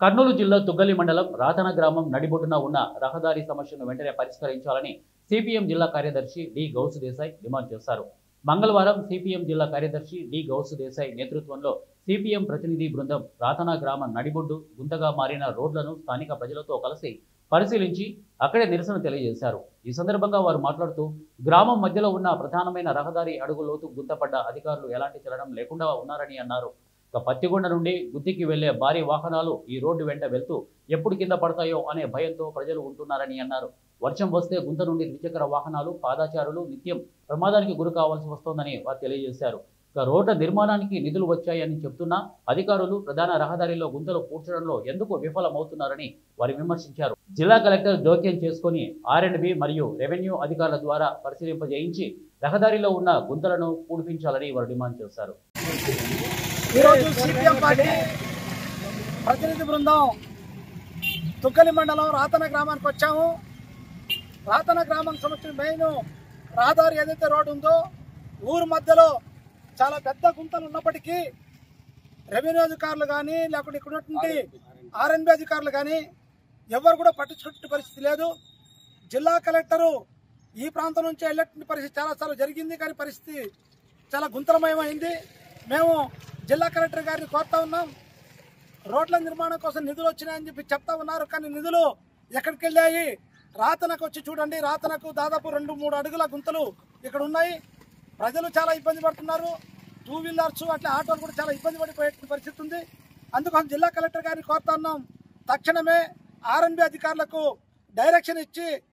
కర్నూలు జిల్లా తుగ్గలి మండలం రాతన గ్రామం నడిబొడ్డున ఉన్న రహదారి సమస్యను వెంటనే పరిష్కరించాలని సిపిఎం జిల్లా కార్యదర్శి డి గౌసు దేశాయ్ డిమాండ్ చేశారు. మంగళవారం సిపిఎం జిల్లా కార్యదర్శి డి గౌసు దేశాయ్ నేతృత్వంలో సిపిఎం ప్రతినిధి బృందం రాతన గ్రామ నడిబొడ్డు గుంతగా మారిన రోడ్లను స్థానిక ప్రజలతో కలిసి పరిశీలించి అక్కడే నిరసన తెలియజేశారు. ఈ సందర్భంగా వారు మాట్లాడుతూ గ్రామం మధ్యలో ఉన్న ప్రధానమైన రహదారి అడుగు లోతు గుంతపడ్డ అధికారులు ఎలాంటి చలనం లేకుండా ఉన్నారని అన్నారు. పత్తిగొండ నుండి గుత్తికి వెళ్లే భారీ వాహనాలు ఈ రోడ్డు వెంట వెళ్తూ ఎప్పుడు కింద పడతాయో అనే భయంతో ప్రజలు ఉంటున్నారని అన్నారు. వర్షం వస్తే గుంత నుండి ద్విచక్ర వాహనాలు పాదచారులు నిత్యం ప్రమాదానికి గురి కావాల్సి వస్తోందని వారు తెలియజేశారు. రోడ్ల నిర్మాణానికి నిధులు వచ్చాయని చెప్తున్నా అధికారులు ప్రధాన రహదారిలో గుంతలు పూడ్చడంలో ఎందుకు విఫలమవుతున్నారని వారు విమర్శించారు. జిల్లా కలెక్టర్ జోక్యం చేసుకుని R&B మరియు రెవెన్యూ అధికారుల ద్వారా పరిశీలింపజేయించి రహదారిలో ఉన్న గుంతలను పూడ్పించాలని వారు డిమాండ్ చేశారు. ఈరోజు సిపిఎం పార్టీ ప్రతినిధి బృందం తుగ్గలి మండలం రాతన గ్రామానికి వచ్చాము. రాతన గ్రామం సంబంధించిన మెయిన్ రహదారి ఏదైతే రోడ్డు ఉందో ఊరు మధ్యలో చాలా పెద్ద గుంతలు ఉన్నప్పటికీ రెవెన్యూ అధికారులు కానీ లేకుంటే ఇక్కడ ఉన్నటువంటి R&B అధికారులు కానీ ఎవరు కూడా పట్టించుకునే పరిస్థితి లేదు. జిల్లా కలెక్టరు ఈ ప్రాంతం నుంచి వెళ్ళేటువంటి పరిస్థితి చాలాసార్లు జరిగింది, కానీ పరిస్థితి చాలా గుంతలమయమైంది. మేము జిల్లా కలెక్టర్ గారిని కోరుతా ఉన్నాం. రోడ్ల నిర్మాణం కోసం నిధులు వచ్చినాయని చెప్పి చెప్తా ఉన్నారు, కానీ నిధులు ఎక్కడికి వెళ్ళాయి? రాతనకు వచ్చి చూడండి. రాతనకు దాదాపు 2-3 అడుగుల గుంతలు ఇక్కడ ఉన్నాయి. ప్రజలు చాలా ఇబ్బంది పడుతున్నారు. 2 వీలర్స్ అట్లా ఆటోలు కూడా చాలా ఇబ్బంది పడిపోయే పరిస్థితి ఉంది. అందుకోసం జిల్లా కలెక్టర్ గారిని కోరుతా ఉన్నాం, తక్షణమే R&B అధికారులకు డైరెక్షన్ ఇచ్చి